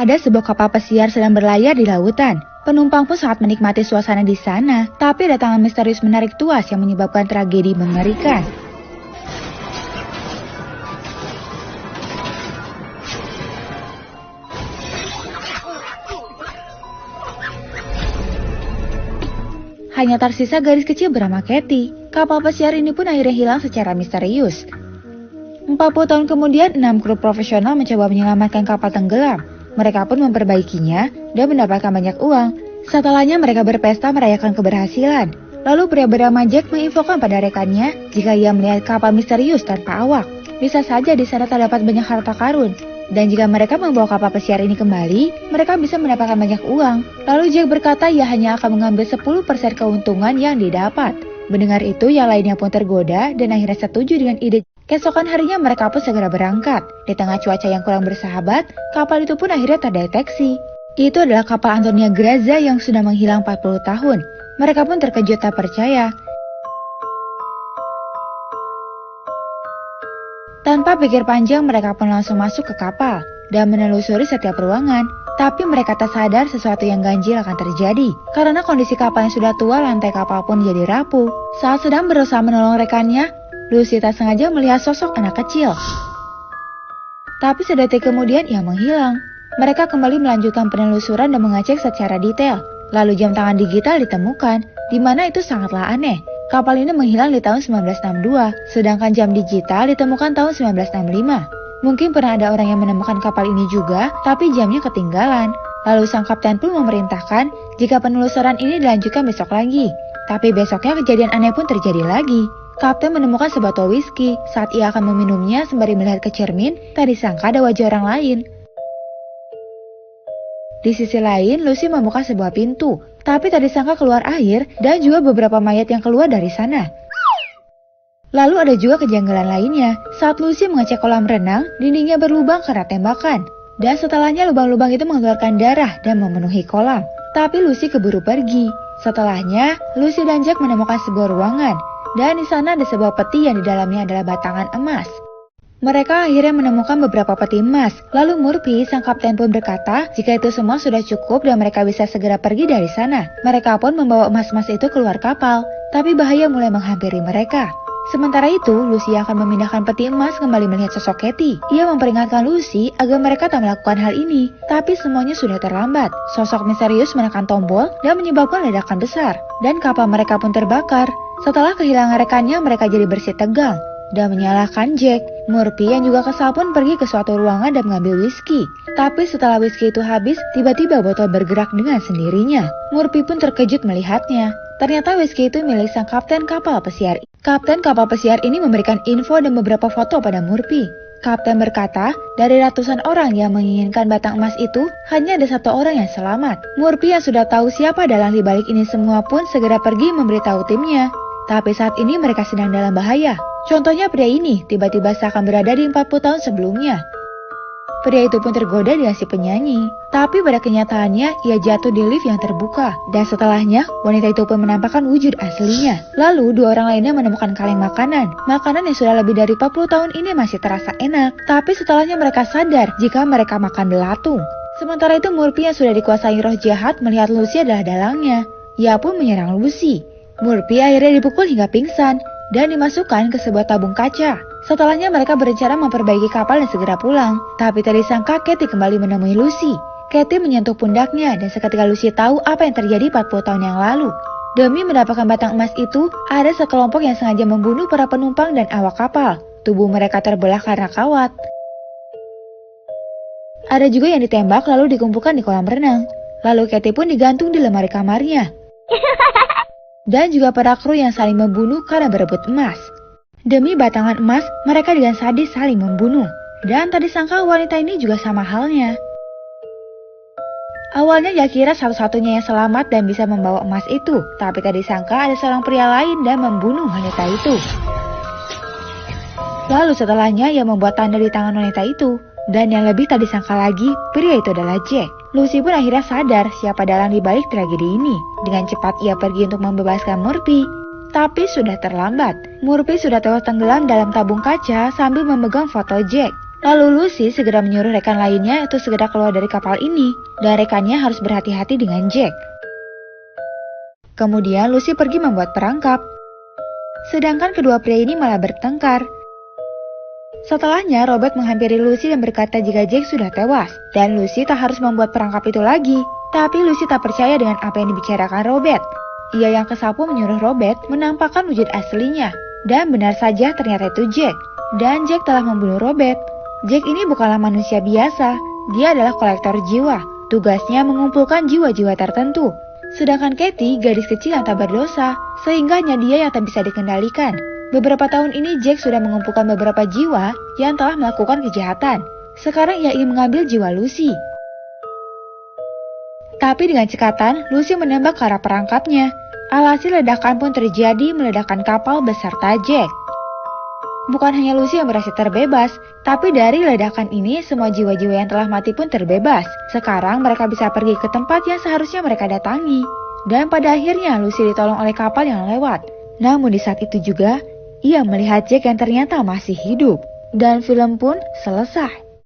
Ada sebuah kapal pesiar sedang berlayar di lautan. Penumpang pun sangat menikmati suasana di sana, tapi datangan misterius menarik tuas yang menyebabkan tragedi mengerikan. Hanya tersisa garis kecil bernama Katie. Kapal pesiar ini pun akhirnya hilang secara misterius. 40 tahun kemudian, 6 kru profesional mencoba menyelamatkan kapal tenggelam. Mereka pun memperbaikinya dan mendapatkan banyak uang. Setelahnya mereka berpesta merayakan keberhasilan. Lalu pria bernama Jack menginfokan pada rekannya jika ia melihat kapal misterius tanpa awak. Bisa saja di sana terdapat banyak harta karun. Dan jika mereka membawa kapal pesiar ini kembali, mereka bisa mendapatkan banyak uang. Lalu Jack berkata ia hanya akan mengambil 10% keuntungan yang didapat. Mendengar itu, yang lainnya pun tergoda dan akhirnya setuju dengan ide. Keesokan harinya mereka pun segera berangkat. Di tengah cuaca yang kurang bersahabat, kapal itu pun akhirnya terdeteksi. Itu adalah kapal Antonia Grazia yang sudah menghilang 40 tahun. Mereka pun terkejut tak percaya. Tanpa pikir panjang, mereka pun langsung masuk ke kapal dan menelusuri setiap ruangan. Tapi mereka tak sadar sesuatu yang ganjil akan terjadi. Karena kondisi kapal yang sudah tua, lantai kapal pun jadi rapuh. Saat sedang berusaha menolong rekannya, Lucy tak sengaja melihat sosok anak kecil. Tapi sedetik kemudian ia menghilang. Mereka kembali melanjutkan penelusuran dan mengecek secara detail. Lalu jam tangan digital ditemukan, di mana itu sangatlah aneh. Kapal ini menghilang di tahun 1962, sedangkan jam digital ditemukan tahun 1965. Mungkin pernah ada orang yang menemukan kapal ini juga, tapi jamnya ketinggalan. Lalu sang kapten pun memerintahkan jika penelusuran ini dilanjutkan besok lagi. Tapi besoknya kejadian aneh pun terjadi lagi. Kapten menemukan sebotol whisky. Saat ia akan meminumnya sembari melihat ke cermin, tak disangka ada wajah orang lain. Di sisi lain, Lucy membuka sebuah pintu, tapi tak disangka keluar air dan juga beberapa mayat yang keluar dari sana. Lalu ada juga kejanggalan lainnya. Saat Lucy mengecek kolam renang, dindingnya berlubang karena tembakan. Dan setelahnya lubang-lubang itu mengeluarkan darah dan memenuhi kolam. Tapi Lucy keburu pergi. Setelahnya, Lucy dan Jack menemukan sebuah ruangan. Dan di sana ada sebuah peti yang di dalamnya adalah batangan emas. Mereka akhirnya menemukan beberapa peti emas. Lalu Murphy, sang kapten pun berkata jika itu semua sudah cukup dan mereka bisa segera pergi dari sana. Mereka pun membawa emas-emas itu keluar kapal. Tapi bahaya mulai menghampiri mereka. Sementara itu, Lucy akan memindahkan peti emas kembali melihat sosok Katie. Ia memperingatkan Lucy agar mereka tak melakukan hal ini. Tapi semuanya sudah terlambat. Sosok misterius menekan tombol dan menyebabkan ledakan besar. Dan kapal mereka pun terbakar. Setelah kehilangan rekannya, mereka jadi bersih tegang dan menyalahkan Jack. Murphy yang juga kesal pun pergi ke suatu ruangan dan mengambil whisky. Tapi setelah whisky itu habis, tiba-tiba botol bergerak dengan sendirinya. Murphy pun terkejut melihatnya. Ternyata whisky itu milik sang kapten kapal pesiar. Kapten kapal pesiar ini memberikan info dan beberapa foto pada Murphy. Kapten berkata, dari ratusan orang yang menginginkan batang emas itu, hanya ada satu orang yang selamat. Murphy yang sudah tahu siapa dalang di balik ini semua pun segera pergi memberitahu timnya. Tapi saat ini mereka sedang dalam bahaya. Contohnya pria ini tiba-tiba seakan berada di 40 tahun sebelumnya. Pria itu pun tergoda dengan si penyanyi. Tapi pada kenyataannya ia jatuh di lift yang terbuka. Dan setelahnya wanita itu pun menampakkan wujud aslinya. Lalu dua orang lainnya menemukan kaleng makanan. Makanan yang sudah lebih dari 40 tahun ini masih terasa enak. Tapi setelahnya mereka sadar jika mereka makan belatung. Sementara itu Murphy yang sudah dikuasai roh jahat melihat Lucy adalah dalangnya. Ia pun menyerang Lucy. Murphy akhirnya dipukul hingga pingsan dan dimasukkan ke sebuah tabung kaca. Setelahnya mereka berencana memperbaiki kapal dan segera pulang. Tapi tak disangka Katie kembali menemui Lucy. Katie menyentuh pundaknya dan seketika Lucy tahu apa yang terjadi 40 tahun yang lalu. Demi mendapatkan batang emas itu, ada sekelompok yang sengaja membunuh para penumpang dan awak kapal. Tubuh mereka terbelah karena kawat. Ada juga yang ditembak lalu dikumpulkan di kolam renang. Lalu Katie pun digantung di lemari kamarnya. Dan juga para kru yang saling membunuh karena berebut emas. Demi batangan emas, mereka dengan sadis saling membunuh. Dan tak disangka wanita ini juga sama halnya. Awalnya ia kira satu-satunya yang selamat dan bisa membawa emas itu. Tapi tak disangka ada seorang pria lain dan membunuh wanita itu. Lalu setelahnya ia membuat tanda di tangan wanita itu. Dan yang lebih tak disangka lagi, pria itu adalah Jack. Lucy pun akhirnya sadar siapa dalang di balik tragedi ini. Dengan cepat ia pergi untuk membebaskan Murphy. Tapi sudah terlambat. Murphy sudah tewas tenggelam dalam tabung kaca sambil memegang foto Jack. Lalu Lucy segera menyuruh rekan lainnya untuk segera keluar dari kapal ini, dan rekannya harus berhati-hati dengan Jack. Kemudian Lucy pergi membuat perangkap. Sedangkan kedua pria ini malah bertengkar. Setelahnya, Robert menghampiri Lucy dan berkata jika Jack sudah tewas, dan Lucy tak harus membuat perangkap itu lagi. Tapi Lucy tak percaya dengan apa yang dibicarakan Robert. Ia yang kesapu menyuruh Robert menampakkan wujud aslinya. Dan benar saja ternyata itu Jack. Dan Jack telah membunuh Robert. Jack ini bukanlah manusia biasa. Dia adalah kolektor jiwa. Tugasnya mengumpulkan jiwa-jiwa tertentu. Sedangkan Katie, gadis kecil yang tak berdosa, sehingga hanya dia yang tak bisa dikendalikan. Beberapa tahun ini Jack sudah mengumpulkan beberapa jiwa yang telah melakukan kejahatan. Sekarang ia ingin mengambil jiwa Lucy. Tapi dengan cekatan, Lucy menembak ke arah perangkapnya. Alhasil ledakan pun terjadi meledakkan kapal beserta Jack. Bukan hanya Lucy yang berhasil terbebas, tapi dari ledakan ini semua jiwa-jiwa yang telah mati pun terbebas. Sekarang mereka bisa pergi ke tempat yang seharusnya mereka datangi. Dan pada akhirnya Lucy ditolong oleh kapal yang lewat. Namun di saat itu juga, ia melihat Jack yang ternyata masih hidup. Dan film pun selesai.